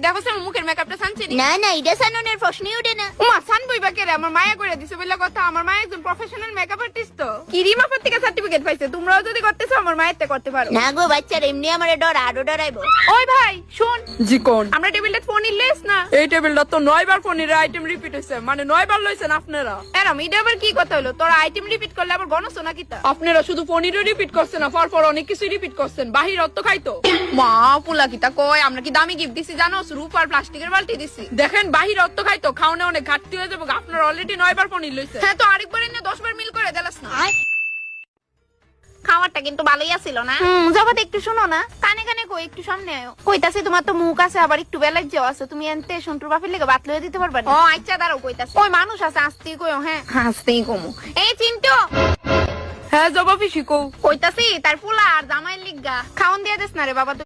দেখো আমার মুখের মেকআপটা সানছে না না এটা সাননের প্রশ্নই ওঠে না। উমা সানবই বা কেরে আমার মায়া করে দিছে বলে কথা। আমার মা একজন প্রফেশনাল মেকআপ আর্টিস্ট তো কি রিমা থেকে সার্টিফিকেট পাইছে। তোমরাও যদি করতেছো আমার মায়েরতে করতে পারো। না গো বাচ্চার এমনি আমার ডর আরো ডরাইবো। ওই ভাই শুন, জি কোন? আমরা টেবিলটা ফোন ইলেস না এই টেবিলটা তো 9 বার ফোনের আইটেম রিপিট হইছে, মানে 9 বার লইছেন আপনারা। এরম এটা আবার কি কথা হলো? তোর আইটেম রিপিট করলে আবার গণছো না কিতা? আপনারা শুধু ফোনেরও রিপিট করছেন না, পর অনেক কিছু রিপিট করছেন। বাহির অত খাইতো মা পুলা কিতা কয়? আমরা কি দামি গিফট দিছি জানো? রূপ আর প্লাস্টিকের বালতি দিছি। দেখেন বাহির অত খাইতো, খাওনে অনেক ঘাটতি হয়ে যাবে। আপনারা অলরেডি 9 বার ফোন লইছেন। হ্যাঁ তো আরেকবার এনে 10 বার মিল করে দেলাস না। খাবারটা কিন্তু ভালোই আছিল না? জবাতে একটু শোনো না, কানে কানে কই একটু সামনে আয়ো। কইতাছি তোমার তো মুখ আছে আবার একটু বেলায় যাও আছে, তুমি এনতে সন্টুর বাপের লেগে বাত লইয়া দিতে পারবা না? ও আচ্ছা দাঁড়াও কইতাছি। ওই মানুষ আছে আস্তেই কইও। হ্যাঁ আস্তেই কমু। এই চিন্টু হ্যাঁ জবাবি শিখো। কইতাছি তার পোলা আর জামাইয়ের লিগা খাওন দিয়া দেস না রে বাবা।